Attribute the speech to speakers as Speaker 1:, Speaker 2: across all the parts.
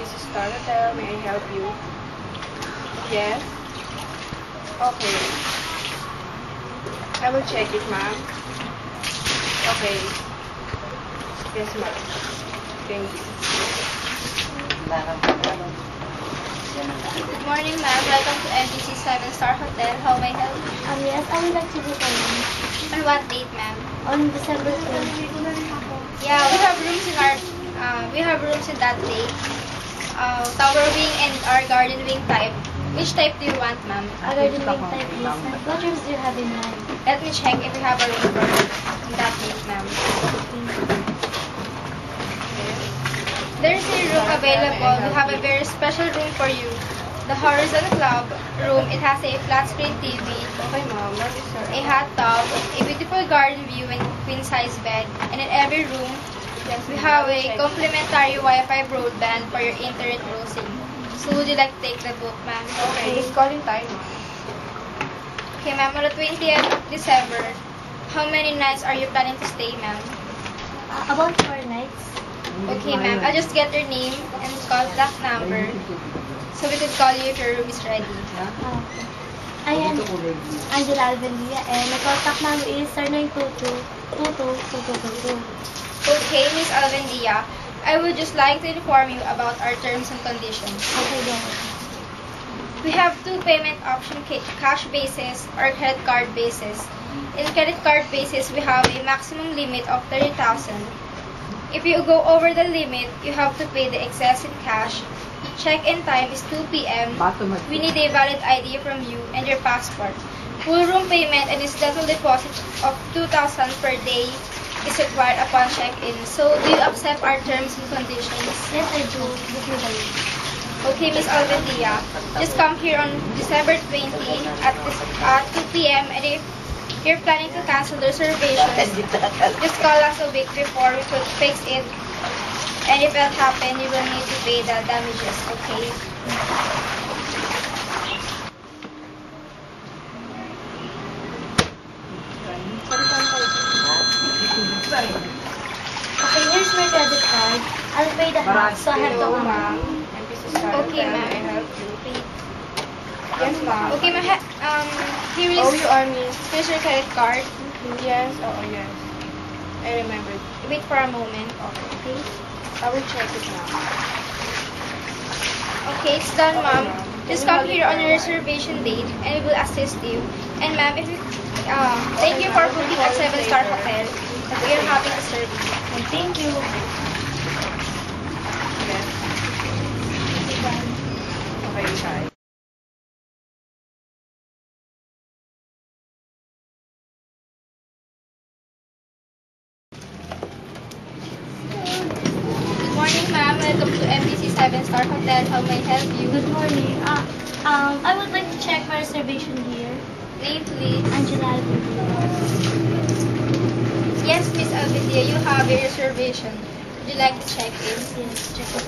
Speaker 1: this is Star Hotel. May I help you? Yes? Okay. I will check it, ma'am. Okay. Yes, ma'am. Thank you.
Speaker 2: Good morning, ma'am. Welcome to MBC 7-Star Hotel. How may I help you?
Speaker 3: Yes, I would like to book a room
Speaker 2: On what date, ma'am?
Speaker 3: on December 20.
Speaker 2: Yeah, we have rooms in that date. Tower wing and our garden wing type. Which type do you want, ma'am?
Speaker 3: Other than wing type, please. What rooms do you have in mind?
Speaker 2: Let me check if we have a room for that date, ma'am. There's a room available. We have a very special room for you. The Horizon Club room. It has a flat screen TV,
Speaker 1: Okay, ma'am. What is her?
Speaker 2: a hot tub, a beautiful garden view, and queen size bed. And in every room, we have a complimentary Wi-Fi broadband for your internet browsing. So would you like to take the book, ma'am?
Speaker 1: Okay, just calling time, ma'am.
Speaker 2: Okay, ma'am. On the 20th of December, how many nights are you planning to stay, ma'am?
Speaker 3: About 4 nights.
Speaker 2: Okay, ma'am. I'll just get your name and contact number so we could call you if your room is ready.
Speaker 3: Okay. Ayan, Angela Alvelia, and my contact number is 0922-222222.
Speaker 2: Okay, Miss Alvendia. I would just like to inform you about our terms and conditions.
Speaker 3: Okay, then.
Speaker 2: We have two payment options, cash basis or credit card basis. In credit card basis, we have a maximum limit of 30,000. If you go over the limit, you have to pay the excess in cash. Check-in time is 2 p.m. We need a valid ID from you and your passport. Full room payment and incidental deposit of 2,000 per day is required upon check-in. So, do you accept our terms and conditions?
Speaker 3: Yes, I do. Book me the room.
Speaker 2: Okay, Miss Alvendia. Just come here on December 20 at 2 p.m. and if you're planning to cancel the reservations, just call us a week before we could fix it. And if that happens, you will need to pay the damages, okay?
Speaker 3: Okay, here's my credit card. I'll pay the half, so I have to
Speaker 1: Hello,
Speaker 3: come.
Speaker 1: ma'am. And this is Star
Speaker 2: Okay,
Speaker 1: Hotel.
Speaker 2: ma'am.
Speaker 1: May I help you? Yes, ma'am.
Speaker 2: Okay, here is
Speaker 1: Oh, you are Miss.
Speaker 2: here's your credit card.
Speaker 1: Yes, oh, yes. I remember.
Speaker 2: Wait for a moment.
Speaker 1: Okay. I will check it now.
Speaker 2: Okay, it's done, ma'am. Just come here on your reservation date and we will assist you. And ma'am, if you, thank you for booking at 7-Star Hotel. We are happy to serve you.
Speaker 3: And thank you.
Speaker 1: Yes. Okay, try.
Speaker 2: Good morning, ma'am. Welcome to MBC 7-Star Hotel. How may I help you?
Speaker 3: Good morning. I would like to check my reservation here.
Speaker 2: Name, please.
Speaker 3: Angela Alvelia.
Speaker 2: Yes, Miss Alvidia, you have a reservation. Would you like to check in?
Speaker 3: Yes, check it.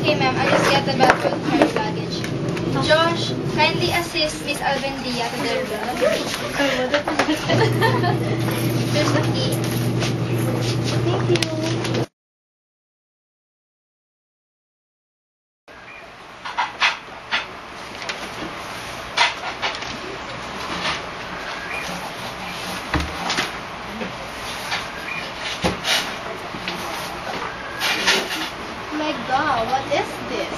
Speaker 2: Okay, ma'am. I'll just get the bag to carry luggage. Josh, kindly assist Miss Alvendia to the room. Here's the key.
Speaker 3: Thank you.
Speaker 2: My God, what is this?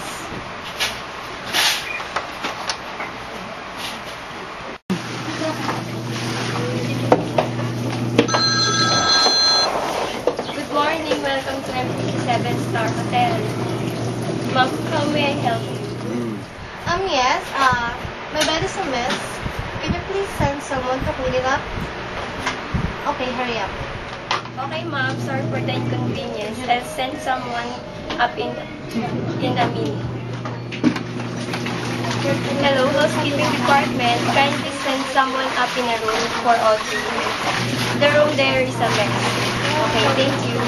Speaker 4: Good morning, welcome to MBC 7-Star Hotel. Ma'am, how may I help you?
Speaker 3: Yes, my bed is a mess. Can you please send someone to clean it up? Okay, hurry up.
Speaker 4: Okay, ma'am, sorry for the inconvenience. I'll send someone up in a minute. Hello, housekeeping department. Kindly send someone up in a room for all three. The room there is a mess. Okay, thank you.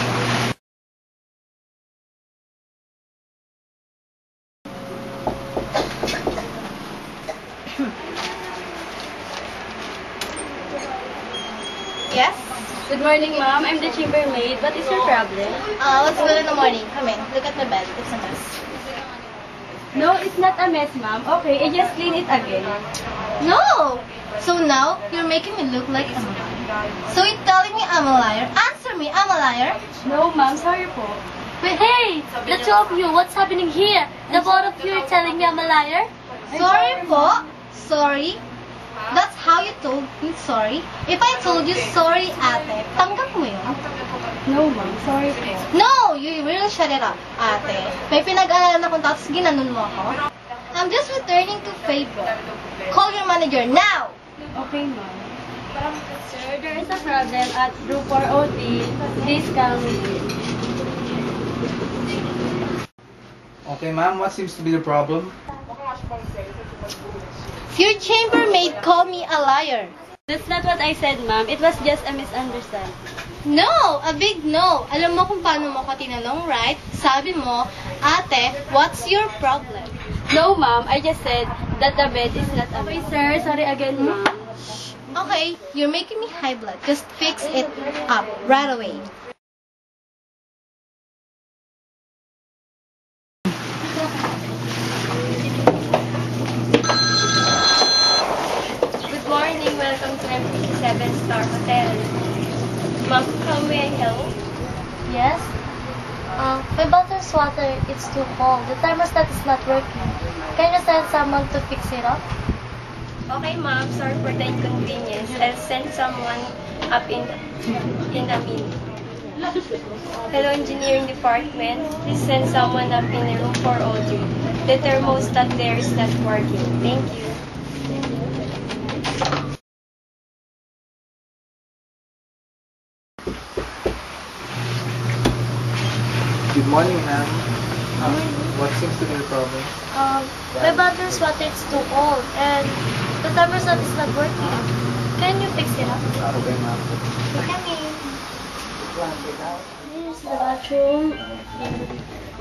Speaker 2: Yes? Good
Speaker 4: Good morning, ma'am. I'm the chambermaid. What is your problem?
Speaker 3: What's good in the morning? Come in. Look at my bed. It's a mess.
Speaker 4: No, it's not a mess, ma'am. Okay, I just clean it again.
Speaker 3: No! So now, you're making me look like a liar. So you're telling me I'm a liar? Answer me, I'm a liar?
Speaker 4: No, ma'am. Sorry po.
Speaker 5: Wait, hey! The two of you, what's happening here? The both of you are telling me I'm a liar?
Speaker 3: Sorry po. Sorry? That's how you told me sorry? If I told you sorry, ate, tanggap mo yun?
Speaker 4: No, ma'am. Sorry po.
Speaker 3: No! You really shut it up, ate. May pinag-alalan akong tapos ginanon mo ako. I'm just returning to favor. Call your manager now!
Speaker 4: Okay, ma'am. Sir, there is a problem at room 403. Please come with me.
Speaker 6: Okay, ma'am, what seems to be the problem?
Speaker 3: Your chambermaid called me a liar.
Speaker 4: That's not what I said, ma'am. It was just a misunderstanding.
Speaker 3: No! A big no! Alam mo kung paano mo ko tinanong, right? Sabi mo, ate, what's your problem?
Speaker 4: No, ma'am. I just said that the bed is not a mess. Okay, sir. Sorry again, ma'am.
Speaker 3: Okay, you're making me high blood. Just fix it up right away.
Speaker 4: Good morning. Welcome to MPC 7-Star Hotel. Ma'am, how may I help?
Speaker 5: Yes? My bottom's water, it's too cold. The thermostat is not working. Can you send someone to fix it up?
Speaker 4: Okay, ma'am. Sorry for the inconvenience. I'll send someone up in a minute. Hello, engineering department. Please send someone up in room 403. The thermostat there is not working. Thank you.
Speaker 6: Good morning, ma'am. What seems to be the problem?
Speaker 5: My bottom's water is too cold and the thermostat is not working. Can you fix it up?
Speaker 6: Okay, ma'am.
Speaker 5: Here's the bathroom.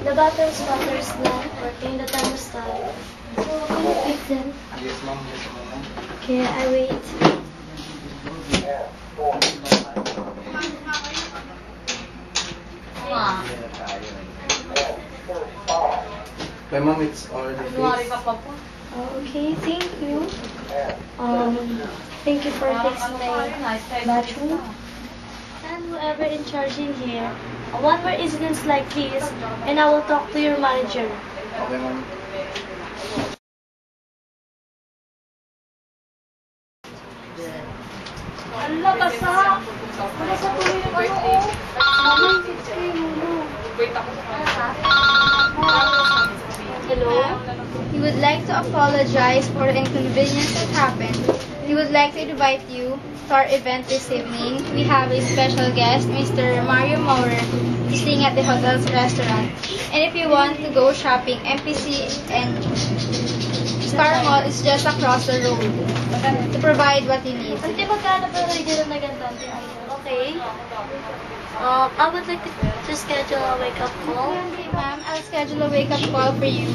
Speaker 5: The bottom's water is not working, the thermostat. So, can you fix it?
Speaker 6: Yes, ma'am. Yes, ma'am.
Speaker 5: Okay, I wait.
Speaker 6: Okay, ma'am, it's already fixed.
Speaker 5: Okay, thank you. Thank you for fixing my bathroom. And whoever in charge in here, one more incidents like this, and I will talk to your manager.
Speaker 6: Okay, ma'am.
Speaker 5: Ala, basa! Basa tuloy yung ano, oh.
Speaker 2: Hello? He would like to apologize for the inconvenience that happened. He would like to invite you to our event this evening. We have a special guest, Mr. Mario Maurer, staying at the hotel's restaurant. And if you want to go shopping, MPC and Star Mall is just across the road to provide what you need.
Speaker 5: Ante, magkano pero hindi na naganda? Okay. I would like to schedule a wake-up call.
Speaker 2: Okay, ma'am. I'll schedule a wake-up call for you.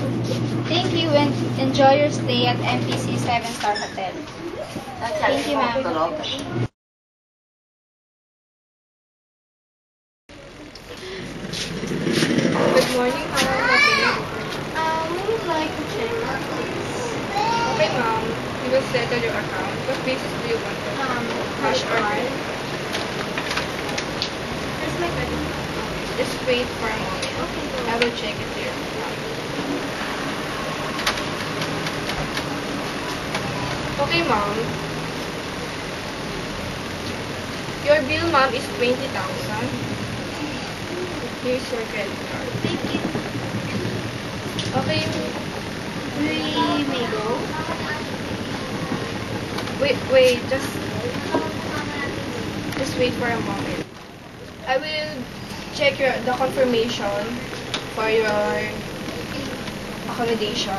Speaker 2: Thank you and enjoy your stay at MPC 7-Star Hotel. Thank you, ma'am.
Speaker 1: Good morning, ma'am. Okay.
Speaker 3: We would like to check our please.
Speaker 1: Okay, ma'am. We will settle your account. What basis do you want? Cash or card?
Speaker 3: Here's my credit card.
Speaker 1: Just wait for a moment.
Speaker 3: Okay,
Speaker 1: I will check it here. Okay, ma'am. Your bill, ma'am, is 20,000. Here's your credit card.
Speaker 3: Thank you.
Speaker 1: Okay,
Speaker 3: We may go.
Speaker 1: wait, just wait for a moment. I will check the confirmation for your accommodation.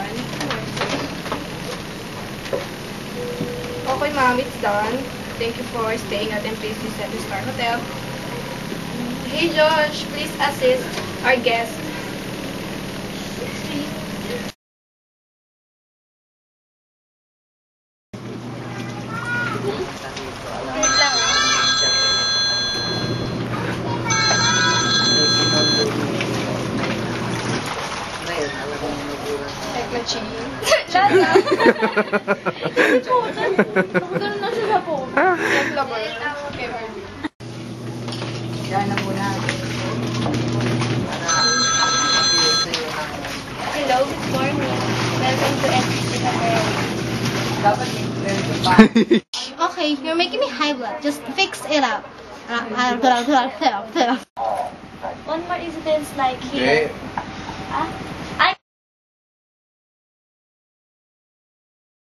Speaker 1: Okay, ma'am, it's done. Thank you for staying at MPC 7-Star Hotel. Hey, Josh, please assist our guest.
Speaker 5: Ganun lang siya po.
Speaker 1: Yes, lover. Okay, Marvin. Yan na muna.
Speaker 4: Hello, good morning. Welcome to NCC Cafe.
Speaker 1: Dapat i-clear pa.
Speaker 3: Okay, you're making me high blood. Just fix it up.
Speaker 5: One more incident like here.
Speaker 6: Okay.
Speaker 5: Ah?